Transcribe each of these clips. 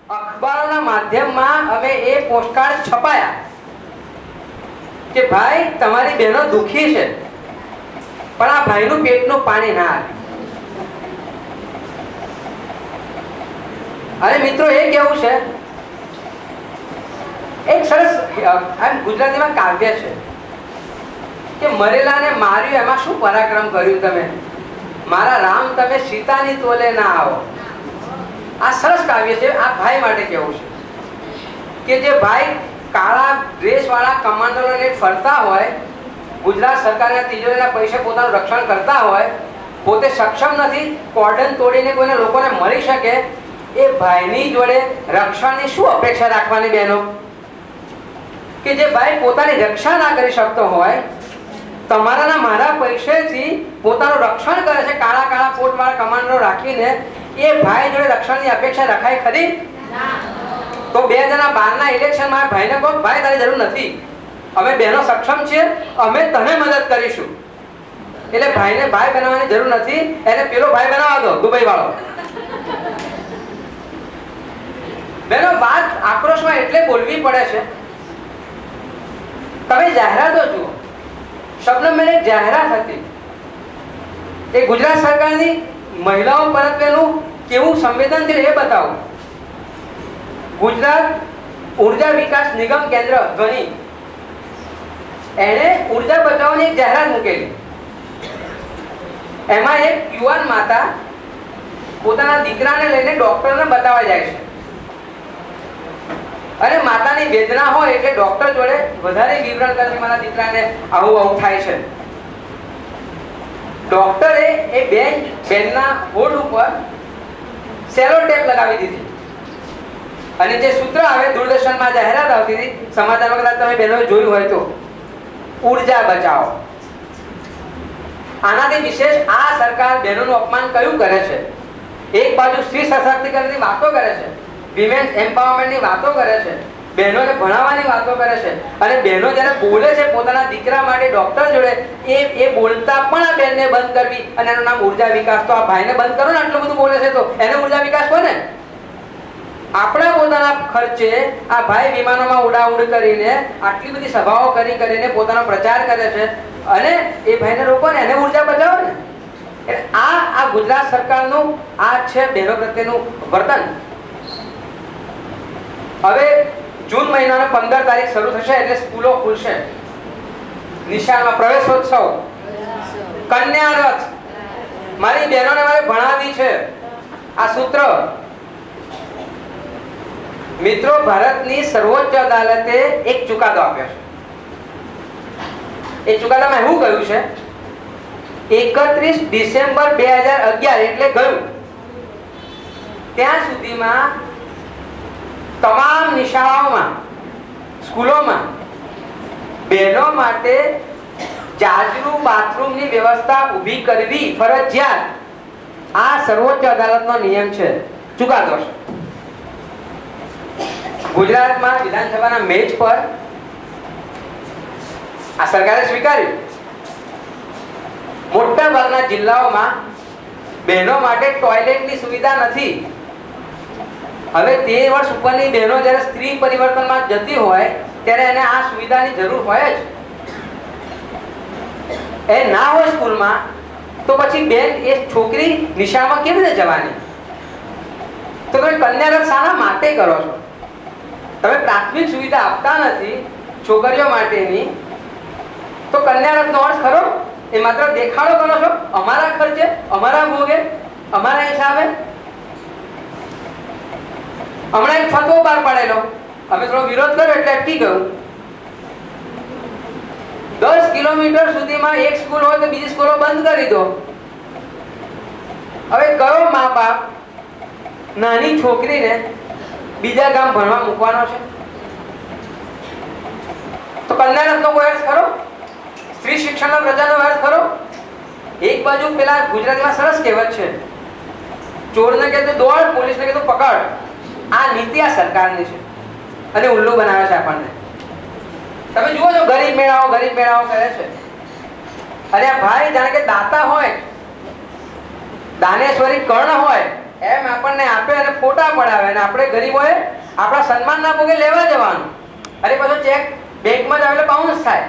અખબારોના માધ્યમમાં અમે એ પોસ્ટકાર્ડ છપાયા કે ભાઈ તમારી બહેનો દુખી છે, પણ આ ભાઈનું પેટનું પાણી ના આવે. અને મિત્રો એ કેવું છે, એક સરસ ગુજરાતીમાં કાવ્ય છે કે મરેલાને માર્યું એમાં શું પરાક્રમ કર્યું તમે, મારા રામ તમે સીતાની તોલે ના આવો. આ સરસ કાવ્ય છે. આ ભાઈ માટે કેવું છે કે જે ભાઈ કાળા ડ્રેસ વાળા કમાન્ડરોને ફરતા હોય, ગુજરાત સરકારના તિજોરીના પૈસે પોતાનું રક્ષણ કરતા હોય, પોતે સક્ષમ નથી કોર્ડન તોડીને કોઈને લોકોને મળી શકે, એ ભાઈની જોડે રક્ષણની શું અપેક્ષા રાખવાની બહેનો? કે જે ભાઈ પોતાની રક્ષા ના કરી શકતો હોય, તમારા મારા પૈસેથી પોતાનું રક્ષણ કરે છે, કાળા કાળા કોટ વાળા કમાન્ડરો રાખીને, એ ભાઈ જોડે રક્ષણની અપેક્ષા રખાય ખરી? તો 2012ના ઇલેક્શનમાં ભાઈને કહો, ભાઈ તારી જરૂર નથી, અમે બહેનો સક્ષમ છીએ, અમે તને મદદ કરીશું. એટલે ભાઈને ભાઈ બનાવવાની જરૂર નથી, એને પેલો ભાઈ બનાવવા દો, દુબઈ વાળો. બહેનો વાત આક્રોશમાં એટલે બોલવી પડે છે. તમે જાહેરાતો જુઓ. શબનમ એક જાહેરાત હતી, એ ગુજરાત સરકારની મહિલાઓ પ્રત્યેનું કેવું સંવેદનશીલ એ બતાવો. ગુજરાત ઉર્જા વિકાસ નિગમ કેન્દ્ર ગણી એને ઉર્જા બચાવવાની એક જાહેરાત મૂકેલી. એમાં એક યુવાન માતા પોતાના દીકરાને લઈને ડોક્ટરને બતાવવા જાય છે, અને માતાની વેદના હોય એટલે ડોક્ટર જોડે વધારે વિવરણ કરે, મારા દીકરાને આવું આવું થાય છે. ડોક્ટરે એ બેનના હોઠ ઉપર સેલો ટેપ લગાવી દીધી, અને જે સૂત્ર આવે, દૂરદર્શનમાં જાહેરાત આવતી હતી, સમાચારમાં કદાચ તમે બહેનોએ જોયું હોય તો, ઉર્જા બચાવો. આનાથી વિશેષ આ સરકાર બહેનોનું અપમાન કયું કરે છે? એક બાજુ સ્ત્રી સશક્તિકરણની વાતો કરે છે, વિમેન્સ એમ્પાવરમેન્ટની વાતો કરે છે, બહેનોને ભણાવવાની વાતો કરે છે, અને બહેનો જ્યારે બોલે છે પોતાના દીકરા માટે ડોક્ટર જોડે, એ બોલતા પણ આ બહેનને બંધ કરવી, અને એનું નામ ઉર્જા વિકાસ. તો આ ભાઈને બંધ કરો ને, આટલું બધું બોલે છે તો એને ઉર્જા વિકાસ કોને? આપણા પોતાના ખર્ચે આ ભાઈ વિમાનોમાં ઉડાઉડ કરીને આટલી બધી સભાઓ કરીને પોતાનો પ્રચાર કરે છે, અને એ ભાઈને રોકો ને, એને ઉર્જા બચાવો ને. એટલે આ ગુજરાત સરકારનું આ છે બહેનો પ્રત્યેનું વર્તન. હવે જૂન મહિનાનો 15 તારીખ શરૂ થશે એટલે સ્કૂલો ખુલશે. નિશાળમાં પ્રવેશોત્સવ, કન્યા રથ, મારી બહેનોને મારે ભણાવી છે. આ સૂત્ર મિત્રો, ભારતની સર્વોચ્ચ અદાલતે એક ચુકાદો આપ્યો છે. એ ચુકાદામાં એવું કહ્યું છે, 31 ડિસેમ્બર 2011 એટલે ગયું ત્યાં સુધીમાં તમામ નિશાળાઓમાં, સ્કૂલોમાં બહેનો માટે જાજરૂ બાથરૂમની વ્યવસ્થા ઊભી કરવી ફરજિયાત. આ સર્વોચ્ચ અદાલતનો નિયમ છે, ચુકાદો છે. ગુજરાતમાં વિધાનસભાના મેચ પર આ સરકારે સ્વીકાર્યું. મોટા ભાગના જિલ્લાઓમાં બહેનો માટે ટોયલેટની સુવિધા નથી. હવે 13 વર્ષ ઉપરની બહેનો જ્યારે સ્ત્રી પરિવર્તનમાં જતી હોય ત્યારે એને આ સુવિધાની જરૂર હોય જ. એ ના હોય સ્કૂલમાં તો પછી બેન એ છોકરી નિશાળમાં કેવી રીતે જવાની? તો તમે કન્યા રથ શાના માટે કરો છો? તમે પ્રાથમિક સુવિધા આપતા નથી છોકરીઓ માટેની, તો કન્યા રથનો અર્થ ખરો? એ માત્ર દેખાડો કરો છો, અમારા ખર્ચે, અમારા ભોગે, અમારા હિસાબે. હમણાં એક ફતવો બહાર પાડેલો, અમે થોડો વિરોધ કર્યો એટલે અટકી ગયું. 10 કિલોમીટર સુધીમાં એક સ્કૂલ હોય તો બીજી સ્કૂલો બંધ કરી દો. હવે કયો મા બાપ નાની છોકરીને બીજા ગામ ભણવા મૂકવાનો છે? તો કન્યા રથનો કોઈ અર્થ ખરો? સ્ત્રી શિક્ષણના પ્રજાનો અર્થ ખરો? એક બાજુ પેલા ગુજરાતીમાં સરસ કહેવત છે, ચોરને કહે તો દોડ, પોલીસને કહે તો પકડ. આ નીતિ આ સરકારની છે, અને ઉલ્લુ બનાવે છે આપણને. તમે જુઓ છો, ગરીબ મેળાઓ કરે છે. અને આ ભાઈ જાણે કે દાતા હોય, દાનેશ્વરી કર્ણ હોય, એમ આપણને આપે અને ફોટા પડાવે અને આપણે ગરીબોએ આપણા સન્માનના ભોગે લેવા જવાનું. અરે પાછો ચેક બેંકમાં જ આવે એટલે બાઉન્સ થાય,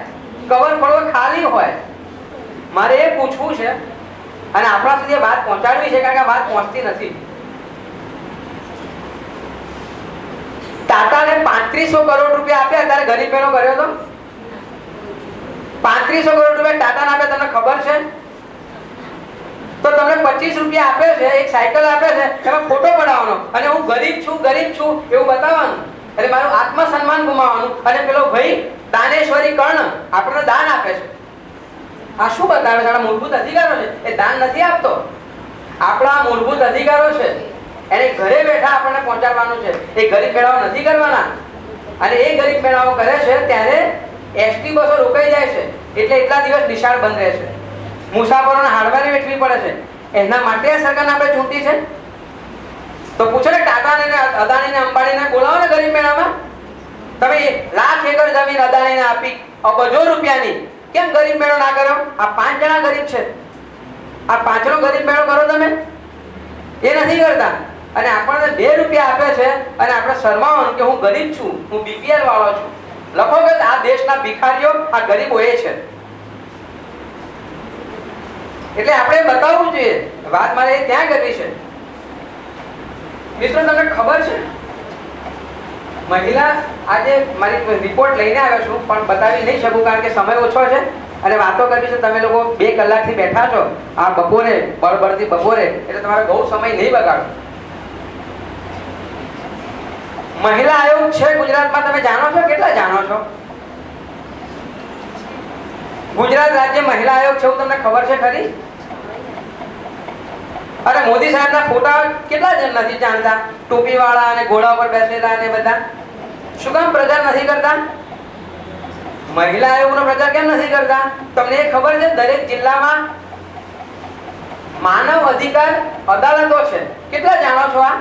કવર ફળો ખાલી હોય. મારે એ પૂછવું છે અને આપણા સુધી વાત પહોંચાડવી છે, કારણ કે વાત પહોંચતી નથી. ટાટાને 3500 કરોડ રૂપિયા આપ્યા ત્યારે ગરીબ મેળો કર્યો હતો. 3500 કરોડ રૂપિયા ટાટાને આપ્યા, તમને ખબર છે? તો તમને 25 રૂપિયા આપે છે, એક સાયકલ આપે છે, એમાં ફોટો પડાવવાનો અને હું ગરીબ છું એવું બતાવવાનું, એટલે મારું આત્મસન્માન ગુમાવવાનું. અને પેલો ભાઈ દાનેશ્વરી કર્ણ આપણને દાન આપે છે. આ શું બતાવે છે? આપણા મૂળભૂત અધિકારો છે. એ દાન નથી આપતો, આપણા મૂળભૂત અધિકારો છે, એને ઘરે બેઠા આપણને પહોંચાડવાનું છે. એ ગરીબ મેળાઓ નથી કરવાના. અને એ ગરીબ મેળાઓ કરે છે ત્યારે એસટી બસો રોકાઈ જાય છે, એટલે એટલા દિવસ નિશાળ બંધ રહે છે, મુસાફરોને હાડવાની વેઠવી પડે છે. એના માટે આ સરકારને આપણે ચૂંટી છે. તો પૂછો ને ટાટાને, અદાણીને, અંબાણીને બોલાવો ને ગરીબ મેળામાં. તમે લાખ એકર જમીન અદાણીને આપી અબજો રૂપિયાની, કેમ ગરીબ મેળો ના કર્યો? આ 5 જણા ગરીબ છે, આ 5નો ગરીબ મેળો કરો તમે. એ નથી કરતા. અને આપણને 2 રૂપિયા આપે છે અને આપણે શરમાવાનું કે હું ગરીબ છું, હું બીપીએલ વાળો છું. લખો કે આ દેશના ભિખારીઓ આ ગરીબો એ છે. એટલે આપણે બતાવવું જોઈએ. વાત મારે ત્યાં કરવી છે. મિત્રો તમને ખબર છે, મહિલા આજે મારી રિપોર્ટ લઈને આવ્યો છું પણ બતાવી નહીં શકું કારણ કે સમય ઓછો છે અને વાતો કરવી છે. તમે લોકો 2 કલાકથી બેઠા છો આ બપોરે, બળબડતી બપોરે, એટલે તમારે બહુ સમય નહીં બગાડો. મહિલા આયોગ છે ગુજરાતમાં, તમે જાણો છો? કેટલા જાણો છો? ગુજરાત રાજ્ય મહિલા આયોગ છે, તમને ખબર છે ખરી? અરે મોદી સાહેબના ફોટા કેટલા જણ નથી જાણતા? ટોપી વાળા અને ઘોડા ઉપર બેસેલા અને બધા. શું કામ પ્રચાર નથી કરતા? મહિલા આયોગનો પ્રચાર કેમ નથી કરતા? તમને એ ખબર છે દરેક જિલ્લામાં માનવ અધિકાર અદાલતો છે. કેટલા જાણો છો? આ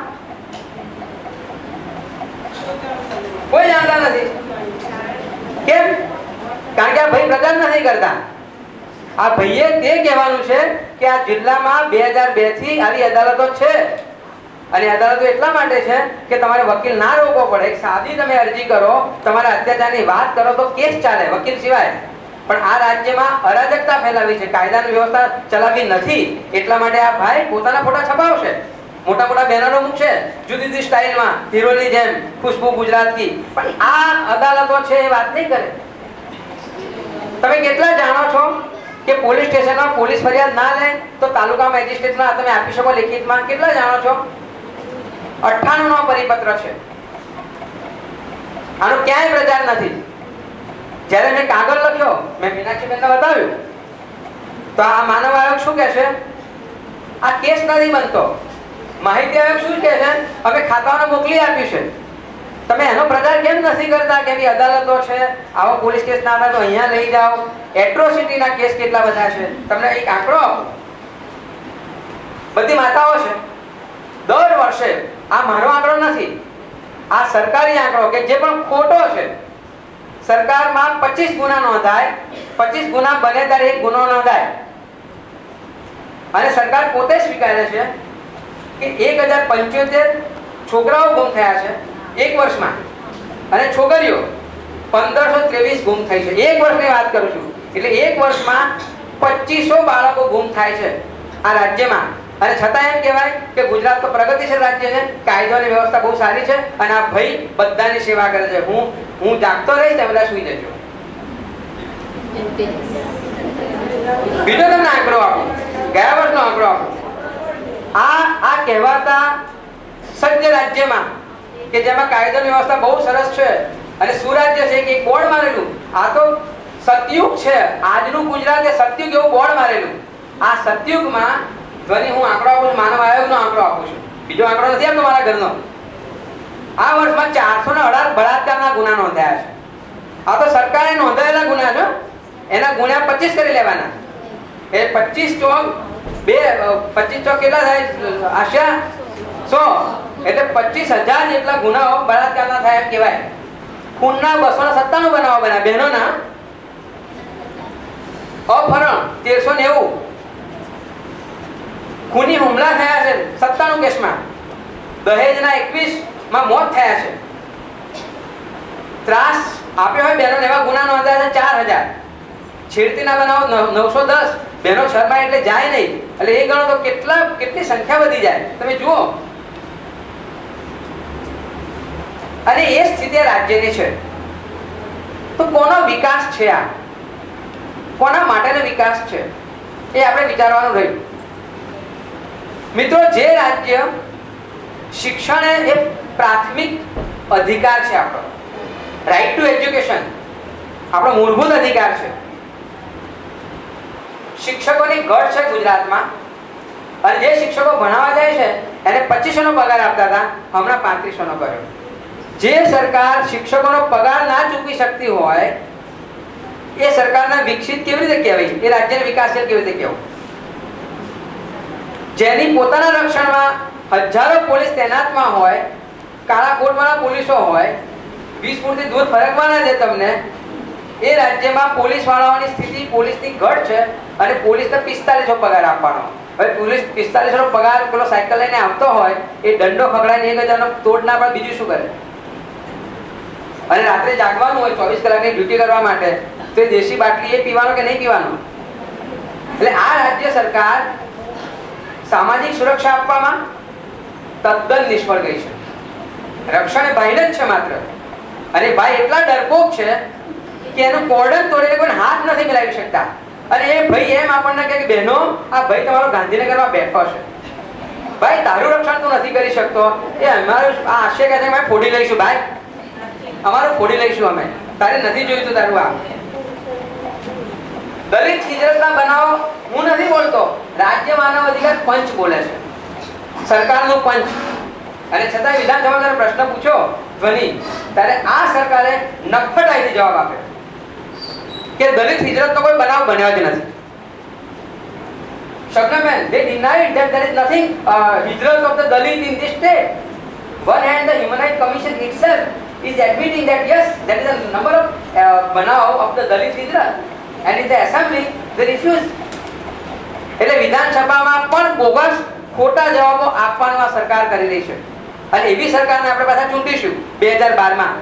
કોઈ જાણતા નથી. કેમ? કારણ કે આ ભાઈ પ્રચાર નથી કરતા. આ ભાઈએ તે કહેવાનું છે કે આ જિલ્લામાં 2002 થી આવી અદાલતો છે અને અદાલતો એટલા માટે છે કે તમારે વકીલ ના રોકવો પડે. એક સાદી તમે અરજી કરો, તમારા અત્યાચારની વાત કરો તો કેસ ચાલે વકીલ સિવાય. પણ આ રાજ્યમાં અરાજકતા ફેલાવી છે, કાયદાની વ્યવસ્થા ચલાવી નથી. એટલા માટે આ ભાઈ પોતાના ફોટા છપાવશે, મોટા મોટા બેનરો મૂકશે જુદી જુદી સ્ટાઇલમાં, હીરોની જેમ, ખુશ્બુ ગુજરાત કી. પણ આ અદાલતો છે એ વાત નહીં કરે. તમે કેટલા જાણો છો કે પોલીસ સ્ટેશનમાં પોલીસ ફરિયાદ ના લે તો તાલુકા મેજિસ્ટ્રેટમાં તમે આપી શકો લેખિતમાં? કેટલા જાણો છો? 98 નો પરિપત્ર છે. આનો ક્યાંય પ્રચાર નથી. જ્યારે મેં કાગળ લખ્યો, મેં મીનાક્ષીબેનને બતાવ્યું, તો આ માનવ આયોગ શું કહે છે? આ કેસ નથી બનતો. માહિતી આયોગ શું કહે છે? અમે ખાતાઓને મોકલી આપ્યું છે. તમે એનો પ્રચાર કેમ નથી કરતા કે એની અદાલતો છે, આવો પોલીસ કેસ ના થાય તો અહીંયા લઈ જાઓ? એટ્રોસિટીના કેસ કેટલા બધા છે. તમને એક આંકડો આપો. બધી માતાઓ છે દર વર્ષે, આ મારો આંકડો નથી, આ સરકારી આંકડો કે જે પણ ખોટો છે, સરકારમાં 25 ગુના નોંધાય, 25 ગુના બને ત્યારે 1 ગુનો નોંધાય. અને સરકાર પોતે સ્વીકારે છે કે 1075 છોકરાઓ ગુમ થયા છે 1 વર્ષમાં, અને છોકરીઓ 1523 ગુમ થઈ છે. 1 વર્ષની વાત કરું છું. એટલે 1 વર્ષમાં 2500 બાળકો ગુમ થાય છે આ રાજ્યમાં. અને છતાં એમ કહેવાય કે ગુજરાત તો પ્રગતિશીલ રાજ્ય છે, કાયદોની વ્યવસ્થા બહુ સારી છે અને આ ભાઈ બધાની સેવા કરે છે. હું જાગતો રહીશ તે બધા સુઈ જજો. બીજો તમને આંકડો આપો, ગયા વર્ષનો આંકડો આપો. આ કહેવાતા સજ્જ રાજ્યમાં કે જેમાં કાયદાની વ્યવસ્થા બહુ સરસ છે અને સુરાજ્ય છે કે બોર્ડ મારેલું, આ તો સતયુગ છે. આજનું ગુજરાત એ સતયુગ એવું બોર્ડ મારેલું. આ સતયુગમાં ઘણી હું આંકડો આપું છું, માનવ આયોગનો આંકડો આપું છું, બીજો આંકડો નથી આપતો મારા ઘરનો. આ વર્ષમાં 418 બળાત્કારના ગુના નોંધાયા છે. આ તો સરકારે નોંધાયેલા ગુના છે, એના ગુણ્યા 25 કરી લેવાના. એ 25 ચોક 25 ચોક કેટલા થાય? આશા 100, એટલે 25,000 જેટલા ગુનાઓ બળાત્કારના થાય એમ કહેવાય. ખૂનના 297 બનાવો બન્યા બહેનોના. અપહરણ 1390, ખૂની હુમલા થયા છે 97 કેસમાં, દહેજના 21 માં મોત થયા છે, ત્રાસ આપ્યો હોય બહેનો એવા ગુના નોંધાયા છે 4000, છેડતીના બનાવો 910, બહેનો શરમાય એટલે જાય નહીં, એટલે એ ગણો તો કેટલી સંખ્યા વધી જાય તમે જુઓ. અને એ સ્થિતિ રાજ્યની છે. તો કોનો વિકાસ છે આ, કોના માટેનો વિકાસ છે એ આપણે વિચારવાનું રહ્યું. મિત્રો, જે રાજ્ય શિક્ષણ એ પ્રાથમિક અધિકાર છે, આપણો રાઈટ ટુ એજ્યુકેશન આપણો મૂળભૂત અધિકાર છે. શિક્ષકોની ઘટ છે ગુજરાતમાં, અને જે શિક્ષકો ભણાવવા જાય છે એને 2500 નો પગાર આપતા હતા, હમણાં 3500 નો કર્યો. જે સરકાર શિક્ષકોનો પગાર ના ચૂકવી શકતી હોય એ સરકારને વિકસિત કેવી રીતે કહેવાય, એ રાજ્યને વિકાસશીલ કેવી રીતે કહેવું? જેની પોતાના રક્ષણમાં હજારો પોલીસ તૈનાતમાં હોય, કાળા કોટવાળા પોલીસો હોય, 20 ફૂટથી દૂર ફરકવાના છે તમને, એ રાજ્યમાં પોલીસ વાળાઓની સ્થિતિ, પોલીસની ઘટ છે, અને પોલીસને 4500 પગાર આપવાનો. હવે પોલીસ 4500 નો પગાર પેલો સાયકલ લઈને આવતો હોય, એ દંડો ખગડાઈને 1000 નો તોડ ના પાડે, બીજું શું કરે? અને રાત્રે જાગવાનું હોય 24 કલાકની ડ્યુટી કરવા માટે, તો એ દેશી બાટલી એ પીવાનો કે નહીં પીવાનો? એટલે આ રાજ્ય સરકાર સામાજિક સુરક્ષા આપવામાં તદ્દન નિષ્ફળ ગઈ છે. રક્ષણ એ ભાઈને જ છે માત્ર, અને ભાઈ એટલા ડરપોક છે કે એનું કોર્ડન તોડીને કોઈ હાથ નથી મિલાવી શકતા. અને એ ભાઈ એમ આપણને કહે કે બહેનો, આ ભાઈ તમારો ગાંધીનગરમાં બેઠો છે, ભાઈ તારું રક્ષણ તું નથી કરી શકતો, એ અમારું આ આશય કહે છે કે ફોડી લઈશું ભાઈ, અમારું ફોડી લઈશું અમે, તારે નથી જોઈતું તારું. આ દલિત હિજરતના બનાવો હું નથી બોલતો, રાજ્ય માનવ અધિકાર પંચ બોલે છે, સરકારનું પંચ. અને છતાં વિધાનસભામાં પ્રશ્ન પૂછો ધ્વનિ, ત્યારે આ સરકારે નફટાઈથી જવાબ આપ્યો કે દલિત હિજરતનો કોઈ બનાવ બન્યો જ નથી. શબનમબેન, they denied that there is nothing hijrat of the Dalit in this state. One hand, the Human Rights Commission itself is admitting that yes, there is a number of banav of the Dalit hijrat, and in the assembly they refuse. એટલે વિધાનસભામાં પણ bogus ખોટા જવાબો આપવાનો આ સરકાર કરી રહી છે, અને એવી સરકારને આપણે પાછા ચૂંટીશું 2012માં.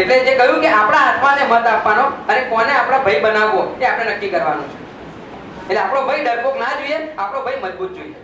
એટલે જે કહ્યું કે આપણા હાથમાં છે મત આપવાનો, અને કોને આપણા ભાઈ બનાવવો એ આપણે નક્કી કરવાનું છે. એટલે આપણો ભાઈ ડરપોક ના જોઈએ, આપણો ભાઈ મજબૂત જોઈએ.